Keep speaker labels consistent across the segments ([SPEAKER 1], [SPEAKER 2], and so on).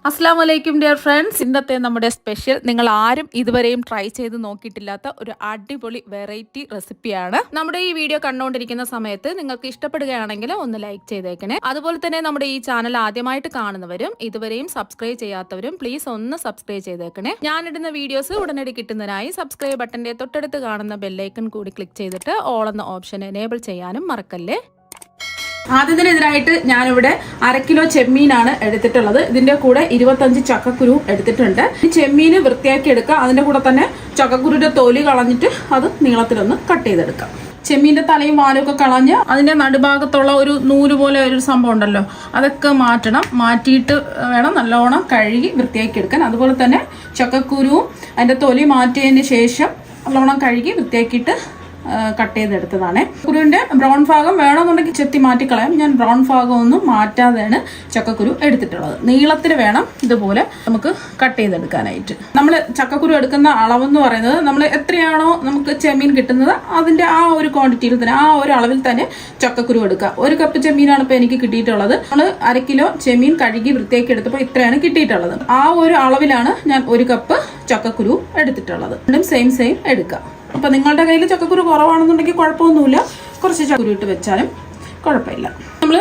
[SPEAKER 1] അസ്സാം വലൈക്കും dear friends. ഇന്നത്തെ നമ്മുടെ സ്പെഷ്യൽ നിങ്ങൾ ആരും ഇതുവരെയും ട്രൈ ചെയ്ത് നോക്കിയിട്ടില്ലാത്ത ഒരു അടിപൊളി വെറൈറ്റി റെസിപ്പിയാണ്. നമ്മുടെ ഈ വീഡിയോ കണ്ടുകൊണ്ടിരിക്കുന്ന സമയത്ത് നിങ്ങൾക്ക് ഇഷ്ടപ്പെടുകയാണെങ്കിൽ ഒന്ന് ലൈക്ക് ചെയ്തേക്കണേ. അതുപോലെ തന്നെ നമ്മുടെ ഈ ചാനൽ ആദ്യമായിട്ട് കാണുന്നവരും ഇതുവരെയും സബ്സ്ക്രൈബ് ചെയ്യാത്തവരും പ്ലീസ് ഒന്ന് സബ്സ്ക്രൈബ് ചെയ്തേക്കണേ. ഞാനിടുന്ന വീഡിയോസ് ഉടനടി കിട്ടുന്നതിനായി സബ്സ്ക്രൈബ് ബട്ടന്റെ തൊട്ടടുത്ത് കാണുന്ന ബെല്ലൈക്കൺ കൂടി ക്ലിക്ക് ചെയ്തിട്ട് ഓൾ എന്ന ഓപ്ഷൻ എനേബിൾ ചെയ്യാനും മറക്കല്ലേ. ആദ്യത്തിനെതിരായിട്ട് ഞാനിവിടെ 1/2 കിലോ ചെമ്മീനാണ് എടുത്തിട്ടുള്ളത്. ഇതിന്റെ കൂടെ 25 ചക്കക്കുരു എടുത്തിട്ടുണ്ട്. ഈ ചെമ്മീന് വൃത്തിയാക്കി എടുക്കുക. അതിന്റെ കൂടെ തന്നെ ചക്കക്കുരുവിന്റെ തൊലി കളഞ്ഞിട്ട് അത് നീളത്തിലൊന്ന് കട്ട് ചെയ്തെടുക്കാം. ചെമ്മീന്റെ തലയും വാലും ഒക്കെ കളഞ്ഞ് അതിന്റെ നടുഭാഗത്തുള്ള ഒരു നൂല് പോലെ ഒരു സംഭവം ഉണ്ടല്ലോ, അതൊക്കെ മാറ്റണം. മാറ്റിയിട്ട് വേണം നല്ലോണം കഴുകി വൃത്തിയാക്കി എടുക്കാൻ. അതുപോലെ തന്നെ ചക്കക്കുരുവും അതിന്റെ തൊലി മാറ്റിയതിന് ശേഷം നല്ലോണം കഴുകി വൃത്തിയാക്കിയിട്ട് കട്ട് ചെയ്തെടുത്തതാണ്. കുരുവിന്റെ ബ്രൗൺ ഭാഗം വേണമെന്നുണ്ടെങ്കിൽ ചെത്തി മാറ്റിക്കളയാം. ഞാൻ ബ്രൗൺ ഭാഗം ഒന്നും മാറ്റാതെയാണ് ചക്കക്കുരു എടുത്തിട്ടുള്ളത്. നീളത്തിൽ വേണം ഇതുപോലെ നമുക്ക് കട്ട് ചെയ്തെടുക്കാനായിട്ട്. നമ്മൾ ചക്കക്കുരു എടുക്കുന്ന അളവെന്ന് പറയുന്നത് നമ്മൾ എത്രയാണോ നമുക്ക് ചെമ്മീൻ കിട്ടുന്നത് അതിന്റെ ആ ഒരു ക്വാണ്ടിറ്റിയിൽ തന്നെ, ആ ഒരു അളവിൽ തന്നെ ചക്കക്കുരു എടുക്കുക. 1 കപ്പ് ചെമ്മീനാണ് ഇപ്പൊ എനിക്ക് കിട്ടിയിട്ടുള്ളത്. നമ്മൾ 1/2 കിലോ ചെമ്മീൻ കഴുകി വൃത്തിയാക്കി എടുത്തപ്പോൾ ഇത്രയാണ് കിട്ടിയിട്ടുള്ളത്. ആ ഒരു അളവിലാണ് ഞാൻ 1 കപ്പ് ചക്കക്കുരു എടുത്തിട്ടുള്ളത്. രണ്ടും സെയിം എടുക്കുക. അപ്പൊ നിങ്ങളുടെ കയ്യിൽ ചക്കക്കുരു കുറവാണെന്നുണ്ടെങ്കിൽ കുഴപ്പമൊന്നുമില്ല, കുറച്ച് ചക്കക്കുരു ഇട്ട് വെച്ചാലും കുഴപ്പമില്ല. നമ്മൾ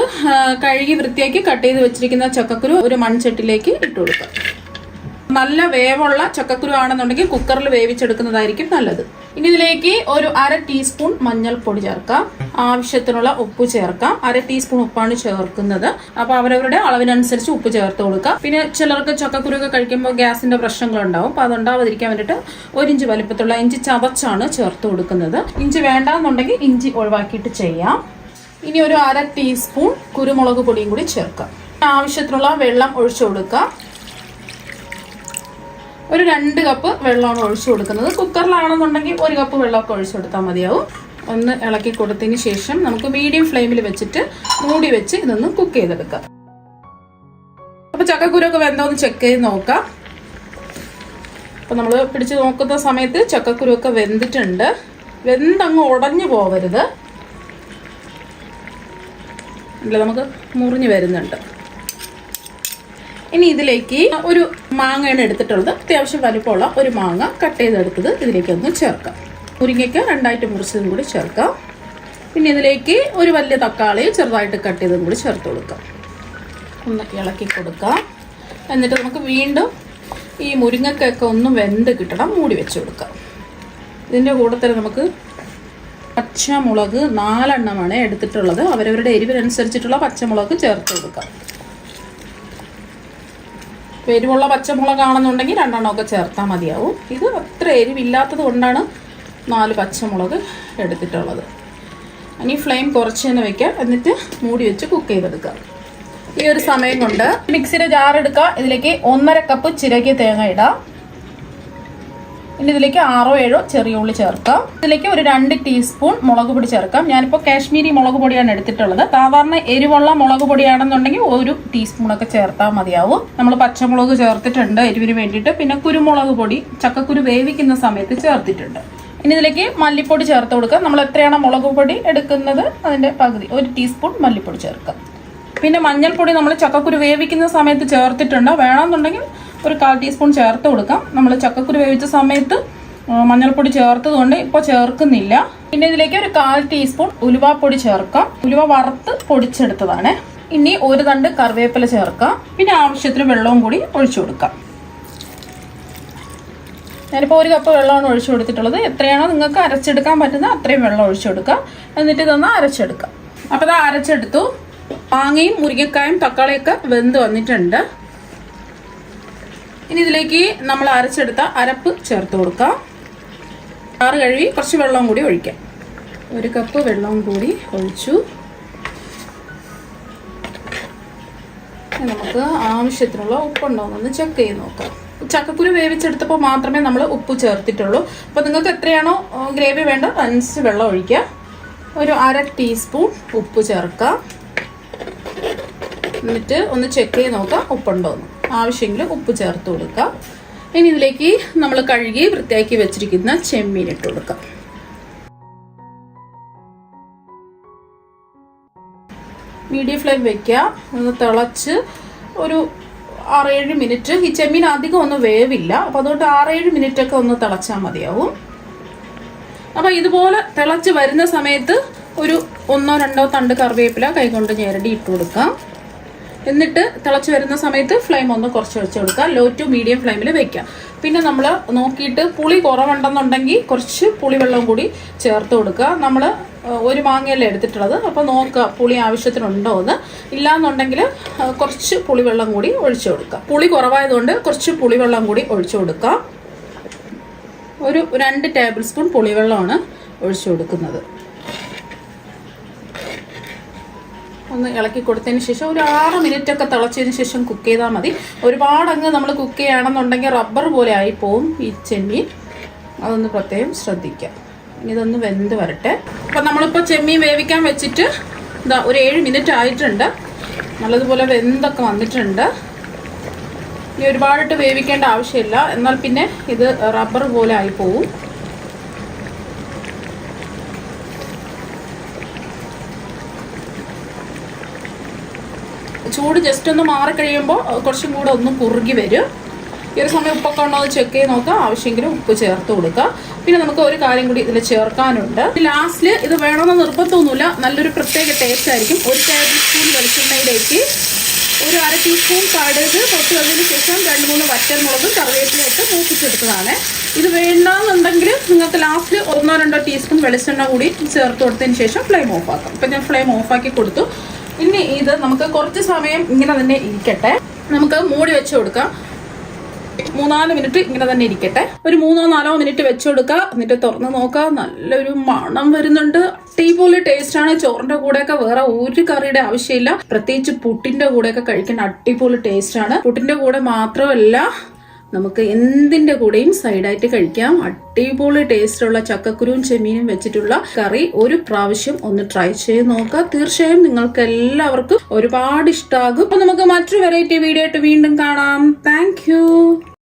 [SPEAKER 1] കഴുകി വൃത്തിയാക്കി കട്ട് ചെയ്ത് വെച്ചിരിക്കുന്ന ചക്കക്കുരു ഒരു മൺചട്ടിലേക്ക് ഇട്ട് കൊടുക്കുക. നല്ല വേവുള്ള ചക്കക്കുരു ആണെന്നുണ്ടെങ്കിൽ കുക്കറിൽ വേവിച്ചെടുക്കുന്നതായിരിക്കും നല്ലത്. ഇനി ഇതിലേക്ക് ഒരു 1/2 ടീസ്പൂൺ മഞ്ഞൾപ്പൊടി ചേർക്കാം. ആവശ്യത്തിനുള്ള ഉപ്പ് ചേർക്കാം. 1/2 ടീസ്പൂൺ ഉപ്പാണ് ചേർക്കുന്നത്. അപ്പൊ അവരവരുടെ അളവിനനുസരിച്ച് ഉപ്പ് ചേർത്ത് കൊടുക്കാം. പിന്നെ ചിലർക്ക് ചക്കക്കുരു ഒക്കെ കഴിക്കുമ്പോൾ ഗ്യാസിന്റെ പ്രശ്നങ്ങളുണ്ടാവും. അപ്പൊ അതുണ്ടാവാതിരിക്കാൻ വേണ്ടിയിട്ട് 1 ഇഞ്ച് വലിപ്പത്തുള്ള ഇഞ്ചി ചതച്ചാണ് ചേർത്ത് കൊടുക്കുന്നത്. ഇഞ്ചി വേണ്ടാന്നുണ്ടെങ്കിൽ ഇഞ്ചി ഒഴിവാക്കിയിട്ട് ചെയ്യാം. ഇനി ഒരു 1/2 ടീസ്പൂൺ കുരുമുളക് പൊടിയും കൂടി ചേർക്കാം. ആവശ്യത്തിനുള്ള വെള്ളം ഒഴിച്ചു കൊടുക്കാം. ഒരു 2 കപ്പ് വെള്ളമാണ് ഒഴിച്ചു കൊടുക്കുന്നത്. കുക്കറിലാണെന്നുണ്ടെങ്കിൽ 1 കപ്പ് വെള്ളമൊക്കെ ഒഴിച്ചു കൊടുത്താൽ മതിയാവും. ഒന്ന് ഇളക്കി കൊടുത്തതിന് ശേഷം നമുക്ക് മീഡിയം ഫ്ലെയിമിൽ വെച്ചിട്ട് മൂടി വെച്ച് ഇതൊന്ന് കുക്ക് ചെയ്തെടുക്കാം. അപ്പൊ ചക്കക്കുരൊക്കെ വെന്തോന്ന് ചെക്ക് ചെയ്ത് നോക്കാം. അപ്പൊ നമ്മൾ പിടിച്ച് നോക്കുന്ന സമയത്ത് ചക്കക്കുരൊക്കെ വെന്തിട്ടുണ്ട്. വെന്തങ്ങ് ഉടഞ്ഞു പോവരുത്, അല്ല നമുക്ക് മുറിഞ്ഞു വരുന്നുണ്ട്. ഇനി ഇതിലേക്ക് ഒരു മാങ്ങയാണ് എടുത്തിട്ടുള്ളത്. അത്യാവശ്യം വലിപ്പമുള്ള ഒരു മാങ്ങ കട്ട് ചെയ്തെടുത്തത് ഇതിലേക്ക് ഒന്ന് ചേർക്കാം. മുരിങ്ങയ്ക്ക് 2ആയിട്ട് മുറിച്ചതും കൂടി ചേർക്കാം. പിന്നെ ഇതിലേക്ക് ഒരു വലിയ തക്കാളി ചെറുതായിട്ട് കട്ട് ചെയ്തതും കൂടി ചേർത്ത് കൊടുക്കാം. ഒന്ന് ഇളക്കി കൊടുക്കാം. എന്നിട്ട് നമുക്ക് വീണ്ടും ഈ മുരിങ്ങക്കൊക്കെ ഒന്ന് വെന്ത് കിട്ടണം, മൂടി വെച്ച് കൊടുക്കാം. ഇതിൻ്റെ കൂടെ തന്നെ നമുക്ക് പച്ചമുളക് 4 എണ്ണമാണ് എടുത്തിട്ടുള്ളത്. അവരവരുടെ എരിവിനനുസരിച്ചിട്ടുള്ള പച്ചമുളക് ചേർത്ത് കൊടുക്കാം. എരിവുള്ള പച്ചമുളകാണെന്നുണ്ടെങ്കിൽ 2 എണ്ണമൊക്കെ ചേർത്താൽ മതിയാവും. ഇത് അത്ര എരിവില്ലാത്തത് കൊണ്ടാണ് 4 പച്ചമുളക് എടുത്തിട്ടുള്ളത്. ഇനി ഫ്ലെയിം കുറച്ച് തന്നെ വെക്കാം. എന്നിട്ട് മൂടി വെച്ച് കുക്ക് ചെയ്തെടുക്കാം. ഈ ഒരു സമയം കൊണ്ട് മിക്സിയുടെ ജാർ എടുക്കുക. ഇതിലേക്ക് 1/2 കപ്പ് ചിരകിയ തേങ്ങ ഇടാം. ഇനി ഇതിലേക്ക് 6 or 7 ചെറിയ ഉള്ളി ചേർക്കാം. ഇതിലേക്ക് ഒരു 2 ടീസ്പൂൺ മുളക് പൊടി ചേർക്കാം. ഞാനിപ്പോൾ കാശ്മീരി മുളക് പൊടിയാണ് എടുത്തിട്ടുള്ളത്. സാധാരണ എരിവുള്ള മുളക് പൊടിയാണെന്നുണ്ടെങ്കിൽ 1 ടീസ്പൂണൊക്കെ ചേർത്താൽ മതിയാവും. നമ്മൾ പച്ചമുളക് ചേർത്തിട്ടുണ്ട് എരിവിന് വേണ്ടിയിട്ട്. പിന്നെ കുരുമുളക് പൊടി ചക്കക്കുരു വേവിക്കുന്ന സമയത്ത് ചേർത്തിട്ടുണ്ട്. ഇനി ഇതിലേക്ക് മല്ലിപ്പൊടി ചേർത്ത് കൊടുക്കാം. നമ്മൾ എത്രയാണോ മുളക് പൊടി എടുക്കുന്നത് അതിന്റെ പകുതി 1 ടീസ്പൂൺ മല്ലിപ്പൊടി ചേർക്കാം. പിന്നെ മഞ്ഞൾപ്പൊടി നമ്മൾ ചക്കക്കുരു വേവിക്കുന്ന സമയത്ത് ചേർത്തിട്ടുണ്ട്. വേണമെന്നുണ്ടെങ്കിൽ ഒരു 1/4 ടീസ്പൂൺ ചേർത്ത് കൊടുക്കാം. നമ്മൾ ചക്കക്കുരു വേവിച്ച സമയത്ത് മഞ്ഞൾപ്പൊടി ചേർത്തത് കൊണ്ട് ഇപ്പോൾ ചേർക്കുന്നില്ല. പിന്നെ ഇതിലേക്ക് ഒരു 1/4 ടീസ്പൂൺ ഉലുവാപ്പൊടി ചേർക്കാം. ഉലുവ വറുത്ത് പൊടിച്ചെടുത്തതാണ്. ഇനി ഒരു തണ്ട് കറിവേപ്പില ചേർക്കാം. പിന്നെ ആവശ്യത്തിന് വെള്ളവും കൂടി ഒഴിച്ചു കൊടുക്കാം. ഞാനിപ്പോൾ 1 കപ്പ് വെള്ളമാണ് ഒഴിച്ചു കൊടുത്തിട്ടുള്ളത്. എത്രയാണോ നിങ്ങൾക്ക് അരച്ചെടുക്കാൻ പറ്റുന്നത് അത്രയും വെള്ളം ഒഴിച്ചു കൊടുക്കാം. എന്നിട്ട് ഇതൊന്ന് അരച്ചെടുക്കാം. അപ്പോൾ ഇത് അരച്ചെടുത്തു. മാങ്ങയും മുരിങ്ങക്കായും തക്കാളിയൊക്കെ വെന്ത് വന്നിട്ടുണ്ട്. ഇനി ഇതിലേക്ക് നമ്മൾ അരച്ചെടുത്ത അരപ്പ് ചേർത്ത് കൊടുക്കാം. ആറ് കഴുകി കുറച്ച് വെള്ളം കൂടി ഒഴിക്കാം. 1 കപ്പ് വെള്ളം കൂടി ഒഴിച്ചു. നമുക്ക് ആവശ്യത്തിനുള്ള ഉപ്പുണ്ടോയെന്നൊന്ന് ചെക്ക് ചെയ്ത് നോക്കാം. ചക്കക്കുരു വേവിച്ചെടുത്തപ്പോൾ മാത്രമേ നമ്മൾ ഉപ്പ് ചേർത്തിട്ടുള്ളൂ. അപ്പോൾ നിങ്ങൾക്ക് എത്രയാണോ ഗ്രേവി വേണ്ട അതനുസരിച്ച് വെള്ളം ഒഴിക്കുക. ഒരു 1/2 ടീസ്പൂൺ ഉപ്പ് ചേർക്കാം. എന്നിട്ട് ഒന്ന് ചെക്ക് ചെയ്ത് നോക്കാം ഉപ്പുണ്ടോയെന്ന്. ആവശ്യമെങ്കിൽ ഉപ്പ് ചേർത്ത് കൊടുക്കാം. ഇനി ഇതിലേക്ക് നമ്മൾ കഴുകി വൃത്തിയാക്കി വെച്ചിരിക്കുന്ന ചെമ്മീൻ ഇട്ട് കൊടുക്കാം. മീഡിയം ഫ്ലെയിം വെക്കുക. ഒന്ന് തിളച്ച് ഒരു 6-7 മിനിറ്റ്. ഈ ചെമ്മീൻ അധികം ഒന്നും വേവില്ല, അപ്പോൾ അതുകൊണ്ട് 6-7 മിനിറ്റ് ഒക്കെ ഒന്ന് തിളച്ചാൽ മതിയാവും. അപ്പോൾ ഇതുപോലെ തിളച്ച് വരുന്ന സമയത്ത് ഒരു 1-2 തണ്ട് കറിവേപ്പില കൈകൊണ്ട് ഞെരടി ഇട്ട് കൊടുക്കാം. എന്നിട്ട് തിളച്ച് വരുന്ന സമയത്ത് ഫ്ലെയിം ഒന്ന് കുറച്ച് വെച്ച് കൊടുക്കുക. ലോ ടു മീഡിയം ഫ്ലെയിമിൽ വെക്കാം. പിന്നെ നമ്മൾ നോക്കിയിട്ട് പുളി കുറവുണ്ടെന്നുണ്ടെങ്കിൽ കുറച്ച് പുളിവെള്ളം കൂടി ചേർത്ത് കൊടുക്കുക. നമ്മൾ ഒരു മാങ്ങയല്ലേ എടുത്തിട്ടുള്ളത്, അപ്പോൾ നോക്കുക പുളി ആവശ്യത്തിനുണ്ടോ എന്ന്. ഇല്ലാന്നുണ്ടെങ്കിൽ കുറച്ച് പുളിവെള്ളം കൂടി ഒഴിച്ചു കൊടുക്കുക. പുളി കുറവായതുകൊണ്ട് കുറച്ച് പുളിവെള്ളം കൂടി ഒഴിച്ചു കൊടുക്കുക. ഒരു 2 ടേബിൾ സ്പൂൺ പുളിവെള്ളമാണ് ഒഴിച്ചു കൊടുക്കുന്നത്. ഒന്ന് ഇളക്കി കൊടുത്തതിന് ശേഷം ഒരു 6 മിനിറ്റ് ഒക്കെ തിളച്ചതിന് ശേഷം കുക്ക് ചെയ്താൽ മതി. ഒരുപാടങ്ങ് നമ്മൾ കുക്ക് ചെയ്യുകയാണെന്നുണ്ടെങ്കിൽ റബ്ബർ പോലെ ആയിപ്പോവും ഈ ചെമ്മീൻ. അതൊന്ന് പ്രത്യേകം ശ്രദ്ധിക്കാം. ഇതൊന്ന് വെന്ത് വരട്ടെ. അപ്പം നമ്മളിപ്പോൾ ചെമ്മീൻ വേവിക്കാൻ വെച്ചിട്ട് ഇതാ ഒരു 7 മിനിറ്റ് ആയിട്ടുണ്ട്. നല്ലതുപോലെ വെന്തൊക്കെ വന്നിട്ടുണ്ട്. ഇനി ഒരുപാടിട്ട് വേവിക്കേണ്ട ആവശ്യമില്ല, എന്നാൽ പിന്നെ ഇത് റബ്ബർ പോലെ ആയിപ്പോവും. ചൂട് ജസ്റ്റ് ഒന്ന് മാറിക്കഴിയുമ്പോൾ കുറച്ചും കൂടെ ഒന്ന് കുറുകി വരും. ഈ ഒരു സമയം ഉപ്പൊക്കെ ഉണ്ടോ എന്ന് ചെക്ക് ചെയ്ത് നോക്കുക. ആവശ്യമെങ്കിലും ഉപ്പ് ചേർത്ത് കൊടുക്കുക. പിന്നെ നമുക്ക് ഒരു കാര്യം കൂടി ഇതിൽ ചേർക്കാനുണ്ട്. ലാസ്റ്റിൽ ഇത് വേണമെന്ന് നിർബന്ധമൊന്നുമില്ല, നല്ലൊരു പ്രത്യേക ടേസ്റ്റ് ആയിരിക്കും. 1 ടേബിൾ സ്പൂൺ വെളിച്ചെണ്ണയിലേക്ക് ഒരു 1/2 ടീസ്പൂൺ കടുക് പൊട്ടി വന്നതിന് ശേഷം 2-3 വറ്റൽമുളകും കറിവേപ്പിലയിട്ട് മൂപ്പിച്ചെടുത്തതാണ്. ഇത് വേണ്ടാന്നുണ്ടെങ്കിൽ നിങ്ങൾക്ക് ലാസ്റ്റ് 1-2 ടീസ്പൂൺ വെളിച്ചെണ്ണ കൂടി ചേർത്ത് കൊടുത്തതിന് ശേഷം ഫ്ലെയിം ഓഫ് ആക്കാം. ഇപ്പം ഞാൻ ഫ്ലെയിം ഓഫാക്കി കൊടുത്തു. ഇനി ഇത് നമുക്ക് കുറച്ച് സമയം ഇങ്ങനെ തന്നെ ഇരിക്കട്ടെ. നമുക്ക് മൂടി വെച്ച് കൊടുക്കാം. 3-4 മിനിറ്റ് ഇങ്ങനെ തന്നെ ഇരിക്കട്ടെ. ഒരു 3-4 മിനിറ്റ് വെച്ച് കൊടുക്കുക. എന്നിട്ട് തുറന്ന് നോക്കുക. നല്ലൊരു മണം വരുന്നുണ്ട്. അടിപൊളി ടേസ്റ്റ് ആണ്. ചോറിന്റെ കൂടെയൊക്കെ വേറെ ഒരു കറിയുടെ ആവശ്യമില്ല. പ്രത്യേകിച്ച് പുട്ടിന്റെ കൂടെയൊക്കെ കഴിക്കാൻ അടിപൊളി ടേസ്റ്റ് ആണ്. പുട്ടിന്റെ കൂടെ മാത്രമല്ല, നമുക്ക് എന്തിന്റെ കൂടെയും സൈഡായിട്ട് കഴിക്കാം. അടിപൊളി ടേസ്റ്റുള്ള ചക്കക്കുരുവും ചെമ്മീനും വെച്ചിട്ടുള്ള കറി ഒരു പ്രാവശ്യം ഒന്ന് ട്രൈ ചെയ്ത് നോക്കുക. തീർച്ചയായും നിങ്ങൾക്ക് എല്ലാവർക്കും ഒരുപാട് ഇഷ്ടമാകും. അപ്പൊ നമുക്ക് മറ്റൊരു വെറൈറ്റി വീഡിയോ ആയിട്ട് വീണ്ടും കാണാം. താങ്ക്